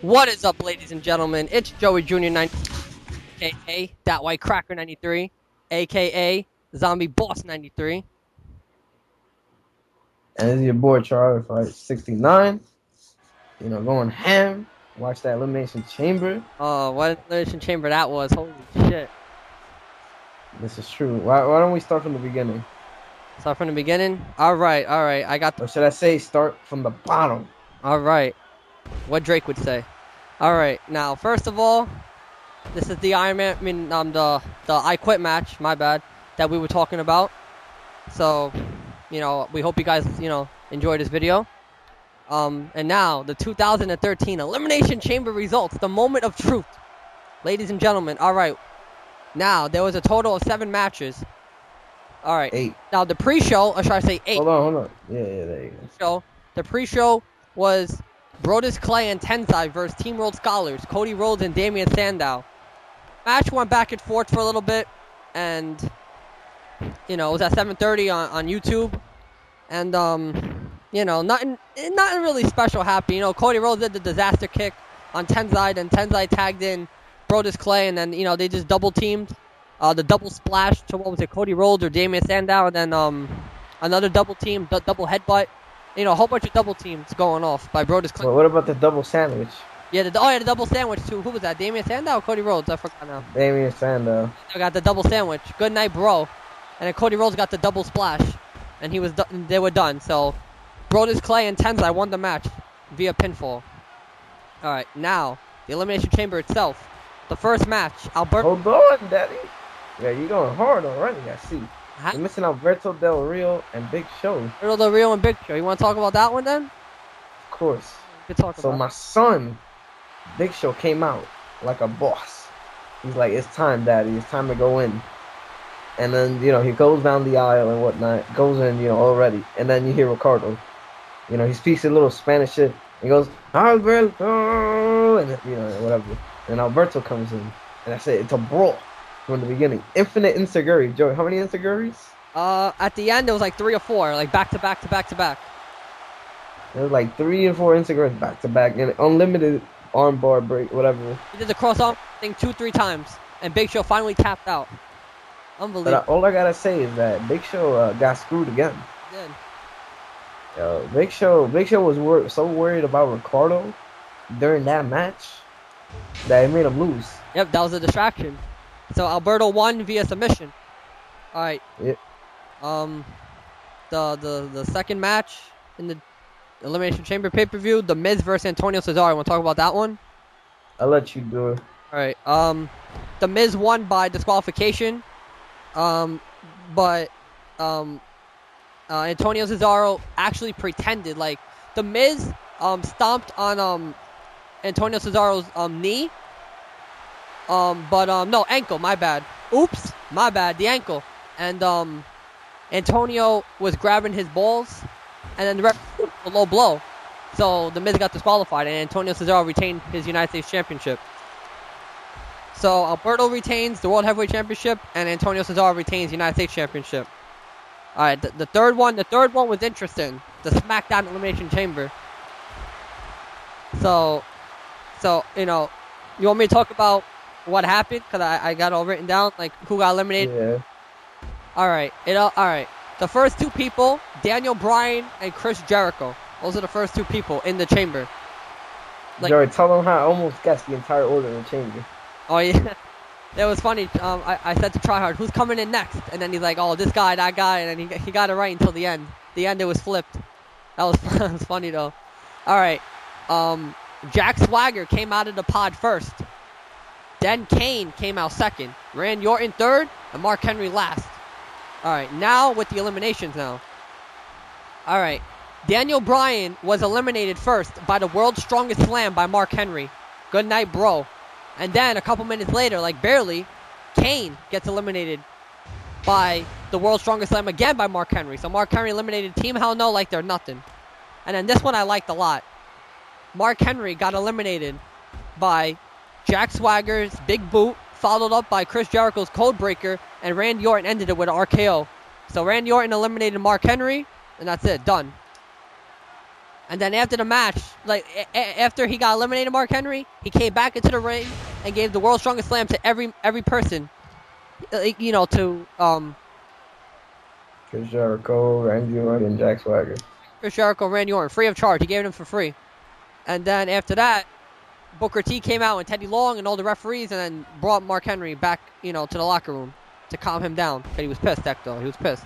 What is up, ladies and gentlemen? It's Joey Jr. 93, a.k.a. That White Cracker 93, a.k.a. Zombie Boss 93. And this is your boy Charlie for 69. Going ham. Watch that Elimination Chamber. Oh, what Elimination Chamber that was. Holy shit. This is true. Why don't we start from the beginning? Start from the beginning? Alright. Or should I say start from the bottom? Alright. What Drake would say. Alright, now, first of all, this is the the I Quit match, my bad, that we were talking about. So, we hope you guys, enjoyed this video. And now, the 2013 Elimination Chamber results, the moment of truth. Ladies and gentlemen, alright. Now, there was a total of 7 matches. Alright. 8. Now, the pre-show, or should I say 8? Hold on. Yeah, there you go. The pre-show was Brodus Clay and Tensai versus Team World Scholars, Cody Rhodes and Damien Sandow. Match went back and forth for a little bit, and it was at 7:30 on YouTube, and nothing really special happened. Cody Rhodes did the disaster kick on Tensai, and Tensai tagged in Brodus Clay, and then they just double teamed, the double splash to Cody Rhodes or Damien Sandow, and then another double team, double headbutt. A whole bunch of double teams going off by Brodus Clay. Well, what about the double sandwich? Yeah, the double sandwich too. Who was that? Damien Sandow or Cody Rhodes? I forgot now. Damien Sandow. I got the double sandwich. Good night, bro. And then Cody Rhodes got the double splash, and they were done. So, Brodus Clay and Tensai won the match via pinfall. All right, now the Elimination Chamber itself. The first match, Alberto. Hold on, Daddy. Yeah, you going hard already. I see. You're missing Alberto Del Rio and Big Show. Alberto Del Rio and Big Show. You want to talk about that one then? Of course. We can talk about my son, Big Show, came out like a boss. He's like, "It's time, Daddy. It's time to go in." And then, he goes down the aisle and whatnot, goes in, already. And then you hear Ricardo. He speaks a little Spanish shit. He goes, "Alberto," and, whatever. And Alberto comes in. And that's it. It's a brawl from the beginning. Infinite Inseguri. Joey, how many Inseguris? At the end, it was like 3 or 4, like back to back to back to back. There was like 3 or 4 Inseguris back to back. And unlimited armbar break, whatever. He did the cross arm thing 2-3 times. And Big Show finally tapped out. Unbelievable. But all I gotta say is that Big Show got screwed again. He did. Big Show was so worried about Ricardo during that match that it made him lose. Yep, that was a distraction. So Alberto won via submission. All right. Yep. The second match in the Elimination Chamber pay-per-view, The Miz versus Antonio Cesaro. Want to talk about that one? I'll let you do it. All right. The Miz won by disqualification. But Antonio Cesaro actually pretended, like, The Miz stomped on Antonio Cesaro's knee. No, ankle, my bad. Oops, my bad, the ankle. And Antonio was grabbing his balls, and then the ref a low blow. So The Miz got disqualified, and Antonio Cesaro retained his United States Championship. So Alberto retains the World Heavyweight Championship, and Antonio Cesaro retains the United States Championship. All right, the third one was interesting. The SmackDown Elimination Chamber. So you want me to talk about what happened? Because I got it all written down, like who got eliminated. Yeah. All right. All right. The first 2 people, Daniel Bryan and Chris Jericho. Those are the first 2 people in the chamber. Like, Joey, tell them how I almost guessed the entire order in the chamber. Oh, yeah. It was funny. I said to Tryhard, who's coming in next? And then he's like, oh, this guy, that guy. And then he got it right until the end. The end, it was flipped. That was funny, though. All right. Jack Swagger came out of the pod first. Then Kane came out second. Randy Orton third. And Mark Henry last. All right. Now with the eliminations now. All right. Daniel Bryan was eliminated first by the World's Strongest Slam by Mark Henry. Good night, bro. And then a couple minutes later, like barely, Kane gets eliminated by the World's Strongest Slam again by Mark Henry. So Mark Henry eliminated Team Hell No like they're nothing. And then this one I liked a lot. Mark Henry got eliminated by Jack Swagger's Big Boot, followed up by Chris Jericho's Codebreaker, and Randy Orton ended it with an RKO. So Randy Orton eliminated Mark Henry, and that's it. Done. And then after the match, like after he got eliminated, Mark Henry, he came back into the ring and gave the World's Strongest Slam to every person. To Chris Jericho, Randy Orton, and Jack Swagger. Chris Jericho, Randy Orton, free of charge. He gave them for free. And then after that, Booker T came out and Teddy Long and all the referees, and then brought Mark Henry back, to the locker room to calm him down. But he was pissed, Hector. He was pissed.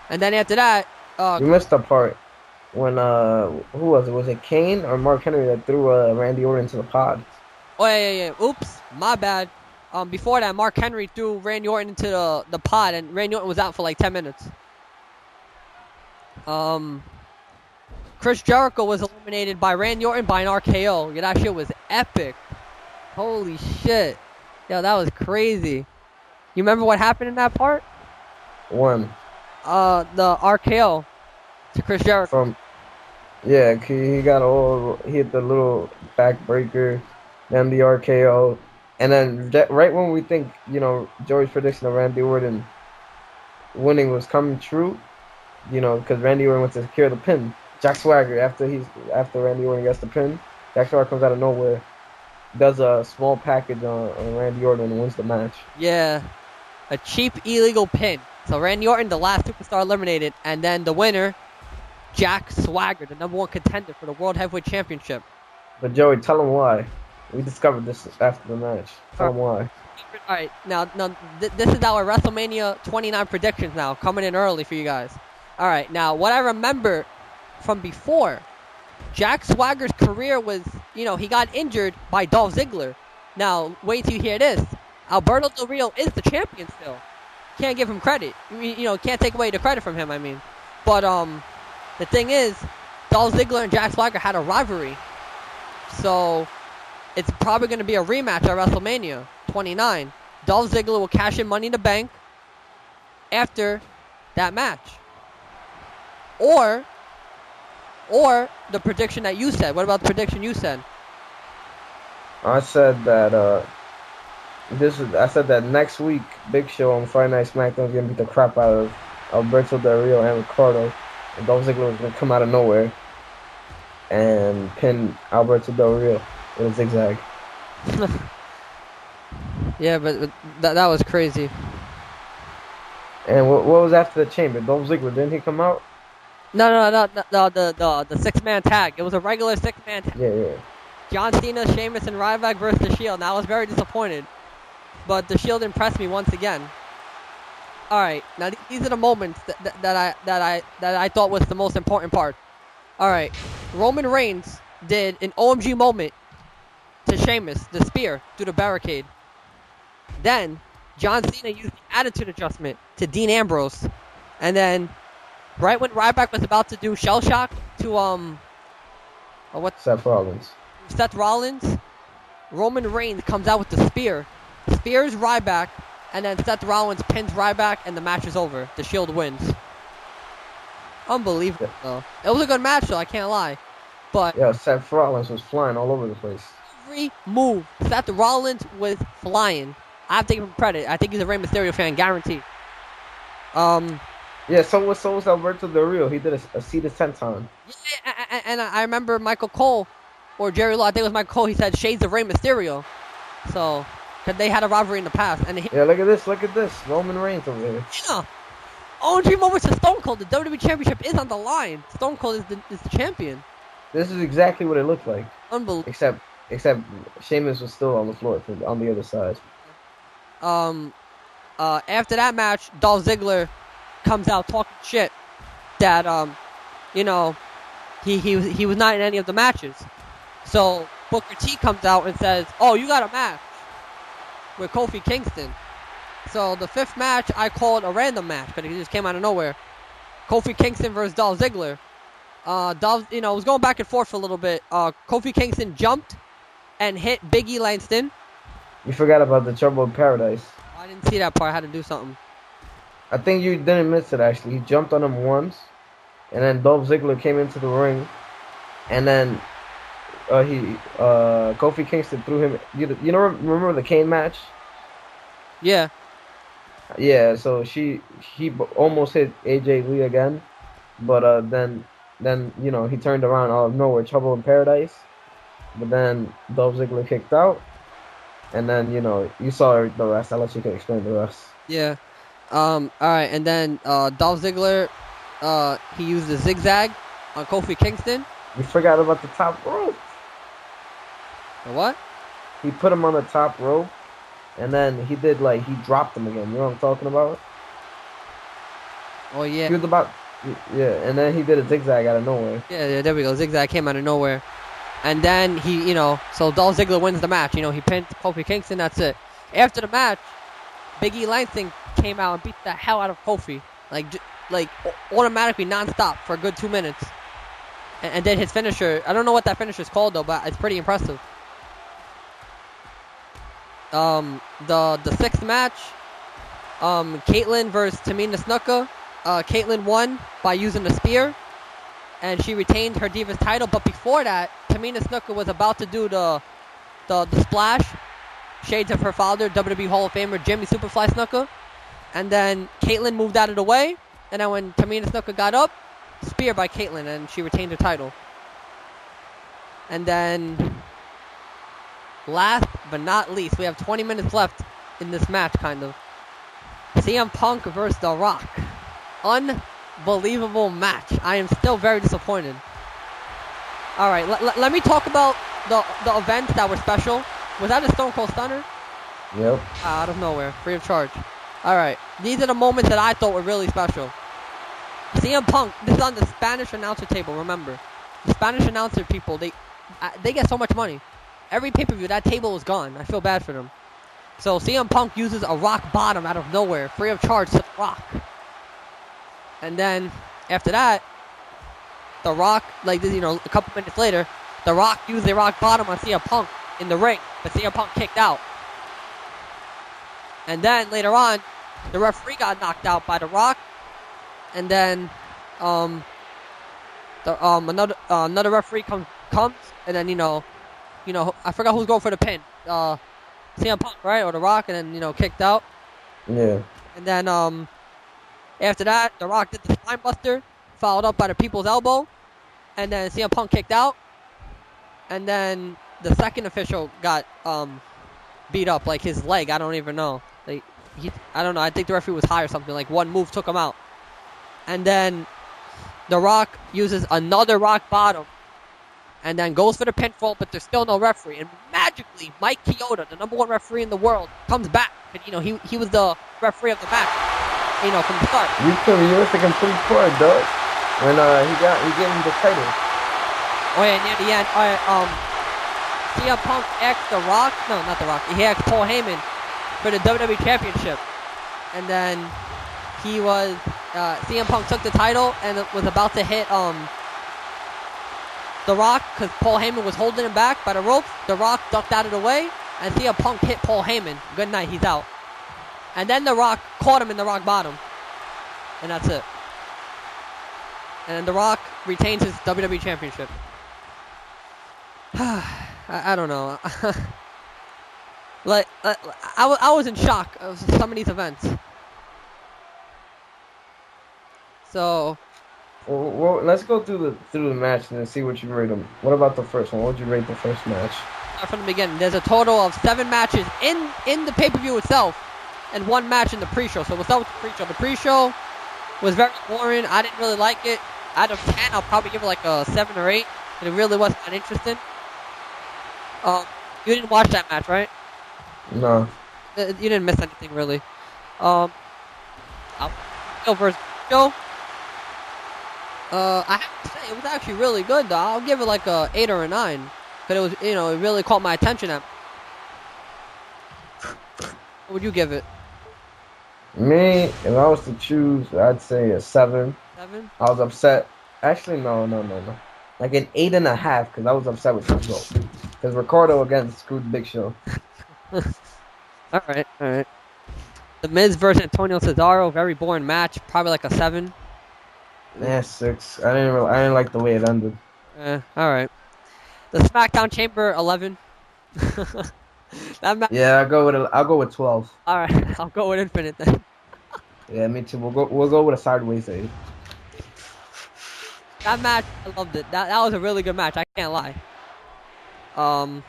And then after that, you missed the part when who was it? Was it Kane or Mark Henry that threw Randy Orton into the pod? Oh yeah. Oops, my bad. Before that, Mark Henry threw Randy Orton into the pod, and Randy Orton was out for like 10 minutes. Chris Jericho was eliminated by Randy Orton by an RKO. Yeah, that shit was epic. Holy shit. Yo, that was crazy. You remember what happened in that part? When? The RKO to Chris Jericho. He hit the little backbreaker, then the RKO. And then right when we think, Joey's prediction of Randy Orton winning was coming true, because Randy Orton went to secure the pin. Jack Swagger, after Randy Orton gets the pin, Jack Swagger comes out of nowhere, does a small package on Randy Orton and wins the match. Yeah, a cheap illegal pin. So Randy Orton, the last superstar eliminated, and then the winner, Jack Swagger, the #1 contender for the World Heavyweight Championship. But Joey, tell him why. We discovered this after the match. Tell him why. All right, now this is our WrestleMania 29 predictions now, coming in early for you guys. All right, now what I remember from before, Jack Swagger's career was, he got injured by Dolph Ziggler. Now, wait till you hear this. Alberto Del Rio is the champion still. Can't give him credit. Can't take away the credit from him, I mean. But the thing is, Dolph Ziggler and Jack Swagger had a rivalry. So it's probably going to be a rematch at WrestleMania 29. Dolph Ziggler will cash in Money in the Bank after that match. Or the prediction that you said. What about the prediction you said? I said that next week, Big Show on Friday Night SmackDown is gonna beat the crap out of Alberto Del Rio and Ricardo, and Dolph Ziggler was gonna come out of nowhere and pin Alberto Del Rio with a zigzag. Yeah, but that was crazy. And what was after the Chamber? Dolph Ziggler, didn't he come out? No, the 6-man tag. It was a regular 6-man tag. Yeah. John Cena, Sheamus, and Ryback versus The Shield. And I was very disappointed, but The Shield impressed me once again. All right, now these are the moments that I thought was the most important part. All right, Roman Reigns did an OMG moment to Sheamus, the spear through the barricade. Then John Cena used the attitude adjustment to Dean Ambrose, and then right when Ryback was about to do shell shock to Seth Rollins, Roman Reigns comes out with the spear, spears Ryback, and then Seth Rollins pins Ryback, and the match is over. The Shield wins. Unbelievable, though. It was a good match, though, I can't lie. But yeah, Seth Rollins was flying all over the place. Every move, Seth Rollins was flying. I have to give him credit. I think he's a Rey Mysterio fan, guaranteed. Yeah, so was Alberto Del Rio. He did a seated senton. Yeah, and I remember Michael Cole, or Jerry Law, I think it was Michael Cole, he said shades of Rey Mysterio. So, because they had a rivalry in the past. Yeah, look at this. Roman Reigns over there. Yeah. OMG moments to Stone Cold. The WWE Championship is on the line. Stone Cold is the champion. This is exactly what it looked like. Unbelievable. Except Sheamus was still on the floor on the other side. After that match, Dolph Ziggler comes out talking shit that he was not in any of the matches. So Booker T comes out and says, "Oh, you got a match with Kofi Kingston." So the 5th match I called a random match because it just came out of nowhere. Kofi Kingston versus Dolph Ziggler. Dolph, was going back and forth for a little bit. Kofi Kingston jumped and hit Big E Langston. You forgot about the Trouble in Paradise. I didn't see that part. I had to do something. I think you didn't miss it, actually. He jumped on him once, and then Dolph Ziggler came into the ring, and then Kofi Kingston threw him. Remember the cane match? Yeah. Yeah, so he almost hit AJ Lee again, but then Then, he turned around out of nowhere, Trouble in Paradise. But then Dolph Ziggler kicked out. And then, you saw the rest. I'll let you explain the rest. Yeah. Alright, and then Dolph Ziggler, he used the zigzag on Kofi Kingston. You forgot about the top rope. The what? He put him on the top rope. And then he dropped him again. You know what I'm talking about? Oh, yeah. He was about... Yeah, and then he did a zigzag out of nowhere. Yeah, there we go. Zigzag came out of nowhere. And then he, so Dolph Ziggler wins the match. He pinned Kofi Kingston, that's it. After the match, Big E Langston came out and beat the hell out of Kofi. Like automatically, non-stop for a good 2 minutes. And then his finisher, I don't know what that finisher is called, though, but it's pretty impressive. The sixth match, Caitlyn versus Tamina Snuka. Caitlyn won by using the spear, and she retained her Divas title. But before that, Tamina Snuka was about to do the splash, shades of her father, WWE Hall of Famer Jimmy Superfly Snuka. And then Caitlyn moved out of the way, and then when Tamina Snuka got up, spear by Caitlyn, and she retained her title. And then, last but not least, we have 20 minutes left in this match, kind of. CM Punk versus The Rock. Unbelievable match. I am still very disappointed. Alright, let me talk about the events that were special. Was that a Stone Cold Stunner? Yep. Out of nowhere, free of charge. Alright, these are the moments that I thought were really special. CM Punk, this is on the Spanish announcer table, remember. The Spanish announcer people, they get so much money. Every pay-per-view, that table is gone. I feel bad for them. So CM Punk uses a rock bottom out of nowhere, free of charge to The Rock. And then, after that, The Rock, a couple minutes later, The Rock used a rock bottom on CM Punk in the ring, but CM Punk kicked out. And then, later on, the referee got knocked out by The Rock. And then, another referee comes, and then, I forgot who's going for the pin. CM Punk, right? Or The Rock, and then, kicked out. Yeah. And then, after that, The Rock did the spine buster, followed up by the people's elbow, and then CM Punk kicked out. And then the second official got beat up, like his leg. I don't even know. I don't know. I think the referee was high or something. Like one move took him out. And then The Rock uses another rock bottom, and then goes for the pinfall, but there's still no referee. And magically, Mike Chioda, the #1 referee in the world, comes back. And he was the referee of the match. From the start. You was the complete fraud, dog. When he gave him the title. Oh yeah, near the end. CM Punk asked The Rock. No, not The Rock. He asked Paul Heyman for the WWE Championship, and then CM Punk took the title and was about to hit The Rock because Paul Heyman was holding him back by the ropes. The Rock ducked out of the way, and CM Punk hit Paul Heyman. Good night, he's out. And then The Rock caught him in the rock bottom. And that's it. And The Rock retains his WWE Championship. I don't know. I was in shock of some of these events. So. Well, let's go through the match and see what you rate them. What about the first one? What would you rate the first match? From the beginning, there's a total of 7 matches in the pay-per-view itself, and 1 match in the pre-show. So we'll start with the pre-show. The pre-show was very boring. I didn't really like it. Out of 10, I'll probably give it like a 7 or 8. It really wasn't that interesting. You didn't watch that match, right? No. You didn't miss anything, really. I'll go versus show. I have to say, it was actually really good, though. I'll give it like a 8 or a 9. But it was, it really caught my attention. What would you give it? Me, if I was to choose, I'd say a 7. 7? I was upset. Actually, no. Like an 8.5, because I was upset with the result. Because Ricardo again screwed Big Show. Alright. The Miz versus Antonio Cesaro, very boring match. Probably like a 7. Yeah, 6. I didn't like the way it ended. Alright. The SmackDown Chamber 11. Yeah, I'll go with 12. Alright, I'll go with Infinite then. Yeah, me too. We'll go with a sideways 8. That match, I loved it. That was a really good match. I can't lie. Oh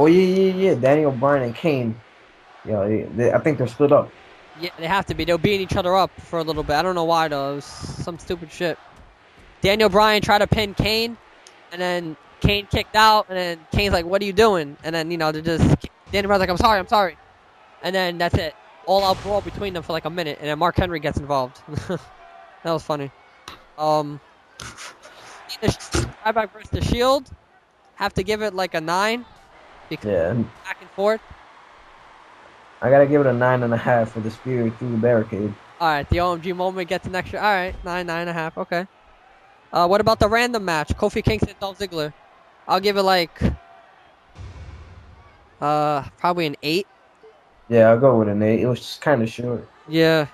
yeah. Daniel Bryan and Kane. I think they're split up. Yeah, they have to be. They were beating each other up for a little bit. I don't know why though. It was some stupid shit. Daniel Bryan tried to pin Kane, and then Kane kicked out, and then Kane's like, "What are you doing?" And then they're just Daniel Bryan's like, "I'm sorry," and then that's it. All out brawl between them for like a minute, and then Mark Henry gets involved. That was funny. Ryback versus the Shield. Have to give it like a 9. Because back and forth. I gotta give it a 9.5 for the spear through the barricade. Alright, the OMG moment gets an extra. Alright, 9.5. Okay. What about the random match? Kofi Kingston, Dolph Ziggler. I'll give it like probably an 8. Yeah, I'll go with an 8. It was just kind of short. Yeah,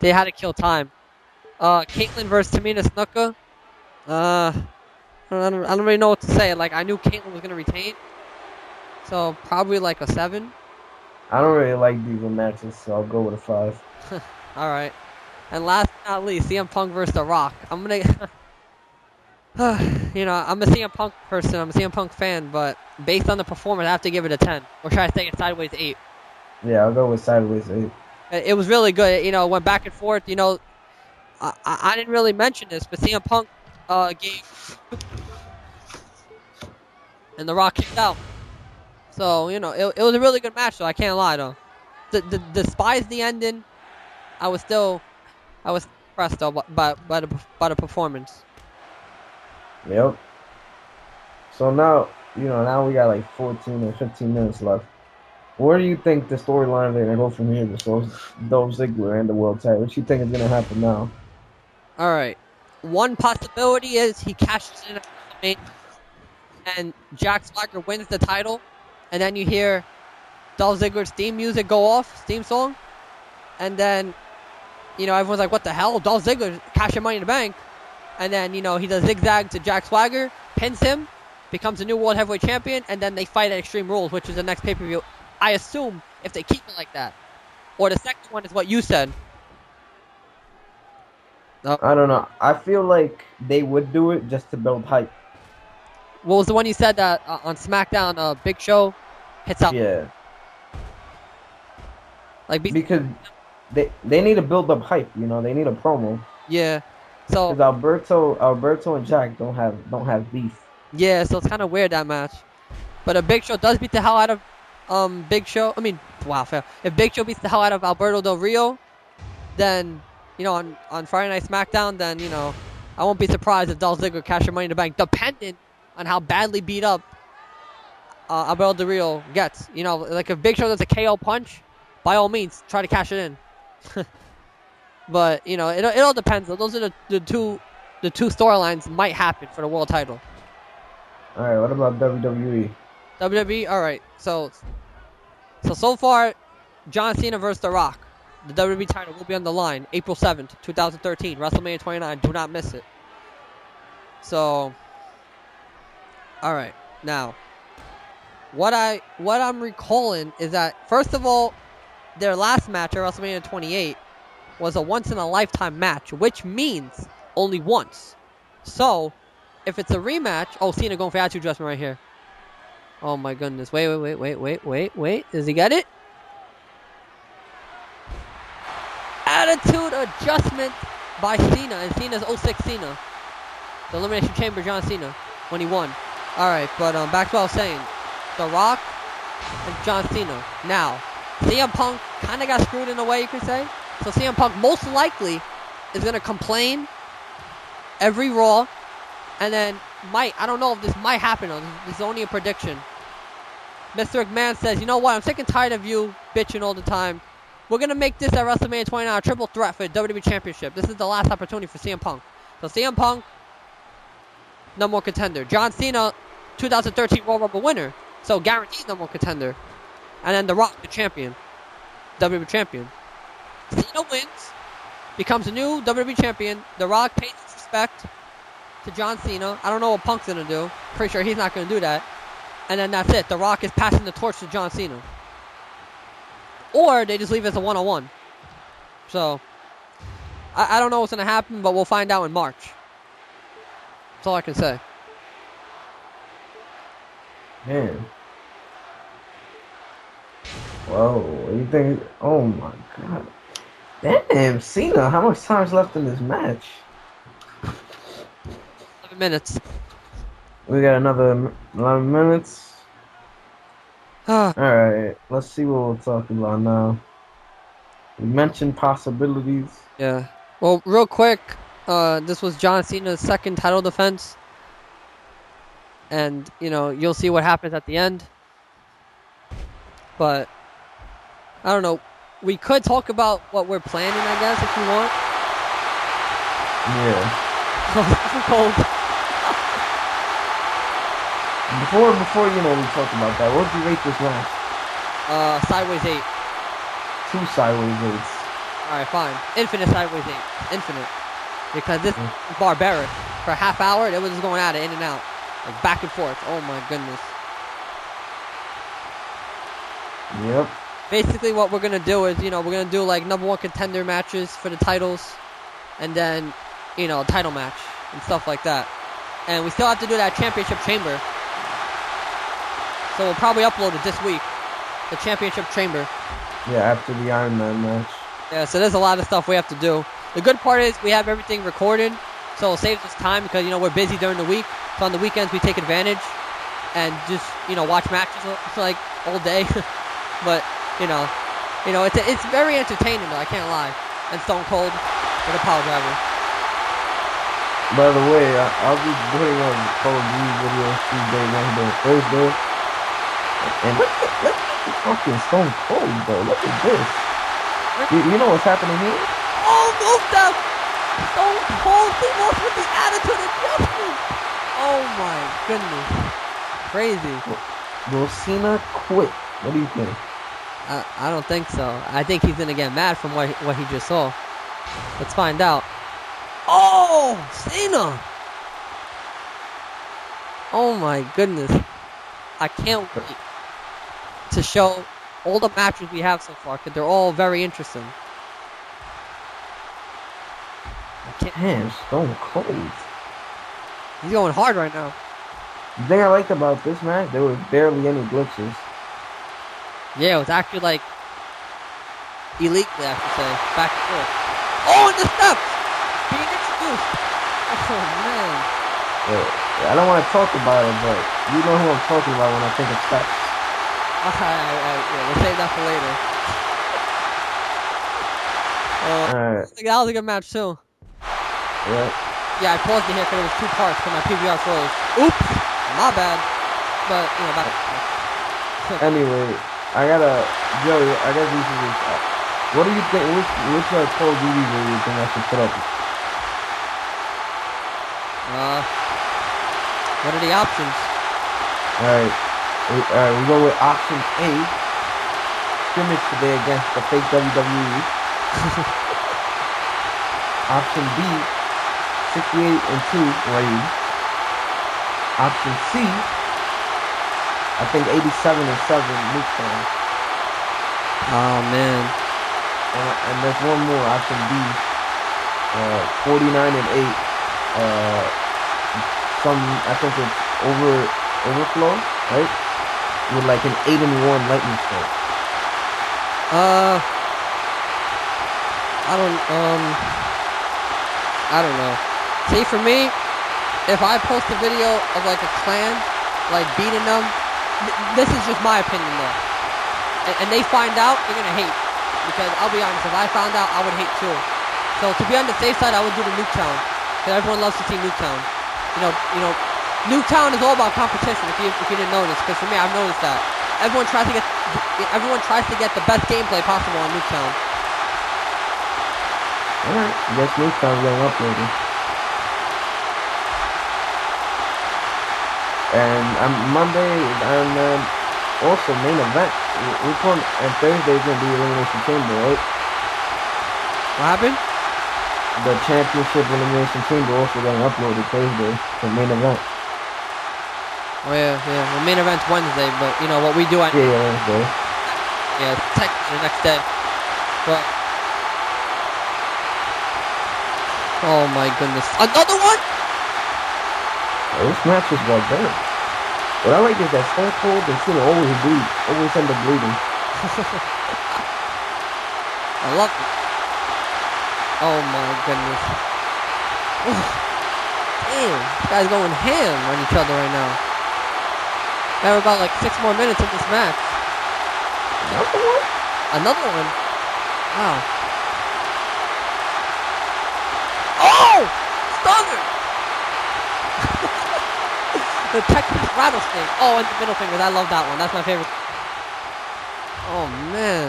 they had to kill time. Caitlyn versus Tamina Snuka. I don't really know what to say. Like, I knew Caitlyn was gonna retain, so probably like a 7. I don't really like diva matches, so I'll go with a 5. All right, and last but not least, CM Punk versus The Rock. I'm gonna, I'm a CM Punk person. I'm a CM Punk fan, but based on the performance, I have to give it a 10. Or should I say a sideways 8? Yeah, I'll go with sideways 8. It was really good. It went back and forth. I didn't really mention this, but CM Punk gave, and The Rock kicked out. So it was a really good match. So I can't lie though. Despite the ending, I was impressed though by the performance. Yep. So now we got like 14 or 15 minutes left. Where do you think the storylines are gonna go from here with Dolph Ziggler and the world title? What you think is gonna happen now? All right. One possibility is he cashes in at WrestleMania and Jack Swagger wins the title, and then you hear Dolph Ziggler's theme music go off, theme song, and then everyone's like, "What the hell?" Dolph Ziggler cashing Money in the Bank, and then he does zigzag to Jack Swagger, pins him, becomes a new World Heavyweight Champion, and then they fight at Extreme Rules, which is the next pay-per-view. I assume if they keep it like that, or the second one is what you said. I don't know. I feel like they would do it just to build hype. What was the one you said that on SmackDown? Big Show hits out. Yeah. Because they need to build up hype. They need a promo. Yeah. So because Alberto and Jack don't have beef. Yeah. So it's kind of weird, that match. But a Big Show does beat the hell out of Big Show. I mean, wow, fair. If Big Show beats the hell out of Alberto Del Rio, then on Friday Night SmackDown, then I won't be surprised if Dolph Ziggler cashes Money in the Bank, dependent on how badly beat up Alberto Del Rio gets. Like if Big Show does a KO punch, by all means try to cash it in. But it all depends. Those are the two storylines might happen for the world title. All right, what about WWE? WWE, all right. So far, John Cena versus The Rock. The WWE title will be on the line April 7th, 2013, WrestleMania 29. Do not miss it. So, all right. Now, what I'm recalling is that, first of all, their last match at WrestleMania 28 was a once-in-a-lifetime match, which means only once. So, if it's a rematch... Oh, Cena going for attitude adjustment right here. Oh, my goodness. Wait. Does he get it? Attitude adjustment by Cena. And Cena's 06 Cena. The Elimination Chamber John Cena when he won. Alright, but back to what I was saying. The Rock and John Cena. Now, CM Punk kind of got screwed in a way, you could say. So CM Punk most likely is going to complain every Raw. And then I don't know if this might happen. This is only a prediction. Mr. McMahon says, you know what? I'm sick and tired of you bitching all the time. We're going to make this at WrestleMania 29 a triple threat for the WWE Championship. This is the last opportunity for CM Punk. So CM Punk, no more contender. John Cena, 2013 Royal Rumble winner. So guaranteed no more contender. And then The Rock, the champion. WWE champion. Cena wins. Becomes a new WWE champion. The Rock pays his respect to John Cena. I don't know what Punk's going to do. Pretty sure he's not going to do that. And then that's it. The Rock is passing the torch to John Cena. Or they just leave it as a one-on-one. So, I don't know what's going to happen, but we'll find out in March. That's all I can say. Man. Whoa, what do you think? Oh my god. Damn, Cena, how much time's left in this match? 11 minutes. We got another 11 minutes. Alright, let's see what we're talking about now. We mentioned possibilities. Yeah. Well, real quick, this was John Cena's second title defense. And, you know, you'll see what happens at the end. But, I don't know. We could talk about what we're planning, I guess, if you want. Yeah. I'm cold. Before we talk about that, what would you rate this match? Sideways 8. 2 sideways 8s. Alright, fine. Infinite sideways 8. Infinite. Because this is barbaric. For a half hour, it was just going at it, in and out. Like, back and forth. Oh my goodness. Yep. Basically, what we're gonna do is, we're gonna do like #1 contender matches for the titles, and then, title match and stuff like that. And we still have to do that championship chamber. So we'll probably upload it this week, the championship chamber. Yeah, after the Iron Man match. Yeah, so there's a lot of stuff we have to do. The good part is we have everything recorded, so it saves us time because we're busy during the week. So on the weekends we take advantage and just watch matches like all day. But it's very entertaining though. I can't lie. And Stone Cold with a power driver. By the way, I'll be putting on Call of Duty videos Tuesday, Wednesday, and Thursday. And let's get fucking Stone Cold though. Look at this. You know what's happening here? Oh, no stuff. Stone Cold team off with the attitude adjustment. Oh my goodness. Crazy. Will Cena quit? What do you think? I don't think so. I think he's gonna get mad from what he just saw. Let's find out. Oh, Cena! Oh my goodness. I can't wait to show all the matches we have so far because they're all very interesting. Man, Stone Cold. He's going hard right now. The thing I liked about this match, there was barely any glitches. Yeah, it was actually like elitely, I should say, back and forth. Oh, and the steps being introduced. Oh man. Yeah, I don't want to talk about it, but you know who I'm talking about when I think of steps. Yeah, we'll save that for later. Alright. That was a good match too. Yeah. Yeah, I paused it here because it was 2 parts because my PVR froze. Oops, my bad. But back. Anyway, Joey, I gotta do some research. What do you think? Which Call of Duty do you think I should put up? What are the options? Alright, we go with option A. Scrimmage today against the fake WWE. Option B. 68-2 raid. Option C. I think 87-7 Nuketown. Oh man. And there's one more, option B. 49-8. I think it's overflow, right? With like an 8-1 lightning strike. I don't know. See, for me, if I post a video of like a clan, like beating them, this is just my opinion though. And they find out, they're gonna hate. Because I'll be honest, if I found out, I would hate too. So to be on the safe side, I would do the Nuketown. Because everyone loves to see Nuketown. Nuketown is all about competition. If you didn't notice, because for me, I've noticed that everyone tries to get the best gameplay possible on Nuketown. Alright, I guess Nuketown's getting uploaded. And Monday is Iron Man. Also, main event. Which one? And Thursday is going to be Elimination Chamber, right? What happened? The Championship Elimination Chamber also getting uploaded Thursday for main event. Oh yeah. The main event's Wednesday, but what we do at Wednesday. Yeah, it's technically the next day. But oh my goodness, another one! This match is well done. What I like is that Stone Cold and Cena always bleed, always end up bleeding. I love it. Oh my goodness. Oh, damn, this guy's going ham on each other right now. We have about like 6 more minutes of this match. Another one? Another one? Wow. Oh! Stunner! The Texas rattlesnake. Oh, and the middle fingers. I love that one. That's my favorite. Oh, man.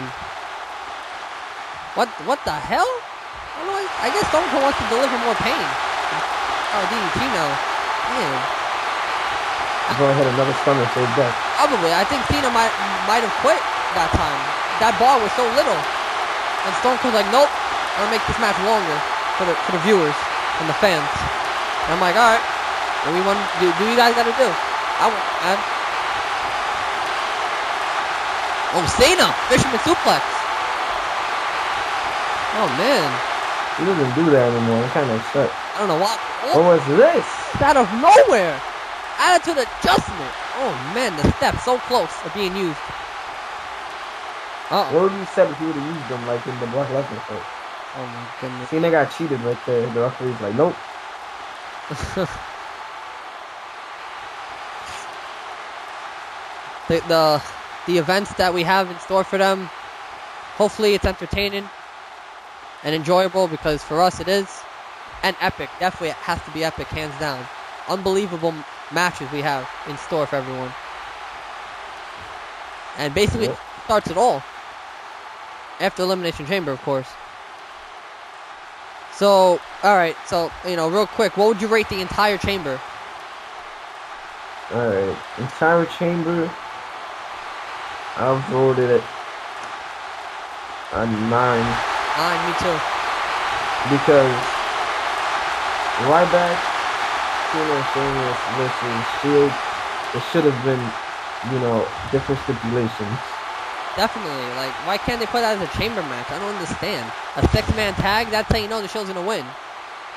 What the hell? I guess Stone Cold wants to deliver more pain. Oh, DDT now. Damn. Go ahead, another stunner to his back. Probably. I think Cena might have quit that time. That bar was so little. And Stone Cold's like, nope. I'm gonna make this match longer for the viewers and the fans. And I'm like, all right. What do you guys gotta do? Oh, Cena! Fisherman suplex. Oh man. He doesn't do that anymore. I'm kind of upset. I don't know why. What was this? Out of nowhere. Attitude adjustment. Oh man, the steps so close are being used. What would you said if you would have used them like in the Brock Lesnar fight? Oh my goodness. Cena got cheated right there. The referee's like, nope. the events that we have in store for them, hopefully it's entertaining and enjoyable, because for us it is. And epic. Definitely it has to be epic, hands down. Unbelievable matches we have in store for everyone. And basically it starts it all. After Elimination Chamber, of course. So, alright, so, real quick, what would you rate the entire chamber? Alright, entire chamber, I've voted it a 9. 9, me too. Because Ryback, Cena and Sheamus versus Shield, it should have been, different stipulations. Definitely. Like, why can't they put that as a chamber match? I don't understand. A 6-man tag, that's how you know the show's gonna win.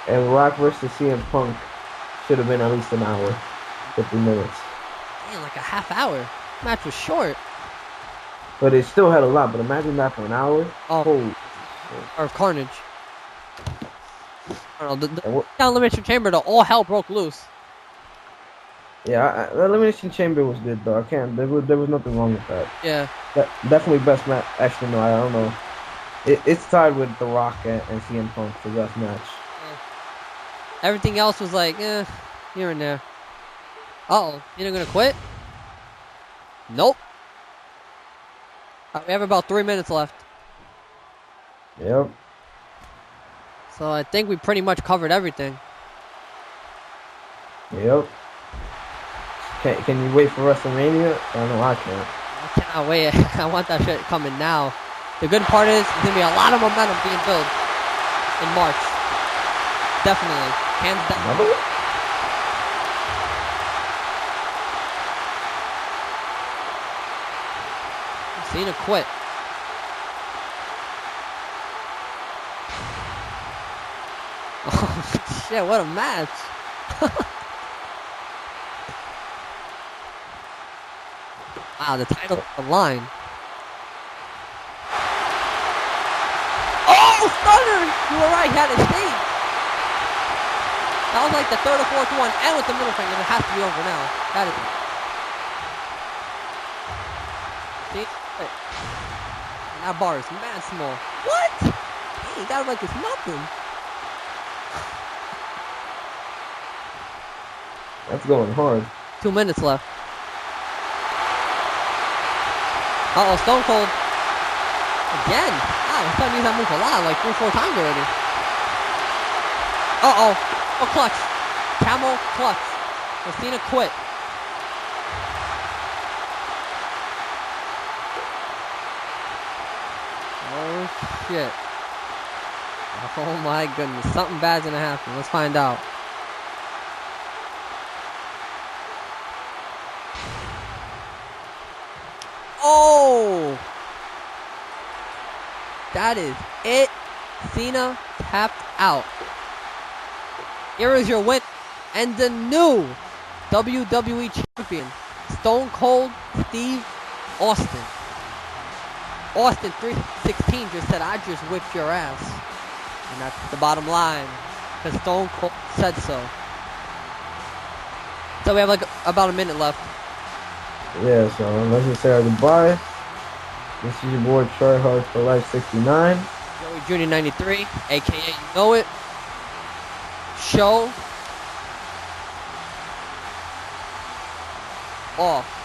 And Rock versus CM Punk should have been at least an hour, 50 minutes. Damn, like a half hour. Match was short. But it still had a lot. But imagine that for an hour. Oh. Holy Or Carnage. I don't know. The Elimination Chamber, though, all hell broke loose. Yeah, the Elimination Chamber was good, though. There was nothing wrong with that. Yeah. Definitely best match. Actually, no, I don't know. It's tied with The Rock and CM Punk for best match. Yeah. Everything else was like, here and there. Uh-oh. You're gonna quit? Nope. We have about 3 minutes left. Yep. So I think we pretty much covered everything. Yep. Can you wait for WrestleMania? I know I can't. I cannot wait. I want that shit coming now. The good part is there's going to be a lot of momentum being built in March. Definitely. Hands down. Another one? Cena quit. Oh, shit, what a match. Wow, the title on the line. Oh, stunner! You were right, he had it saved. That was like the third or fourth one, and with the middle finger, it has to be over now. That is. See? And that bar is mad small. What? Hey, he got it like it's nothing. That's going hard. 2 minutes left. Uh-oh, Stone Cold. Again. Wow, he's starting to use that move a lot, like 3-4 times already. Uh-oh. Oh, clutch. Camel clutch. Cena quit. Oh, shit. Oh, my goodness. Something bad's gonna happen. Let's find out. Oh! That is it. Cena tapped out. Here is your win and the new WWE Champion, Stone Cold Steve Austin. Austin 316 just said, "I just whipped your ass." And that's the bottom line, because Stone Cold said so. So we have like about a minute left. Yeah, so let's just say our goodbye. This is your boy Try Hard for Life 69. Joey Jr. 93, aka You Know It. Show off.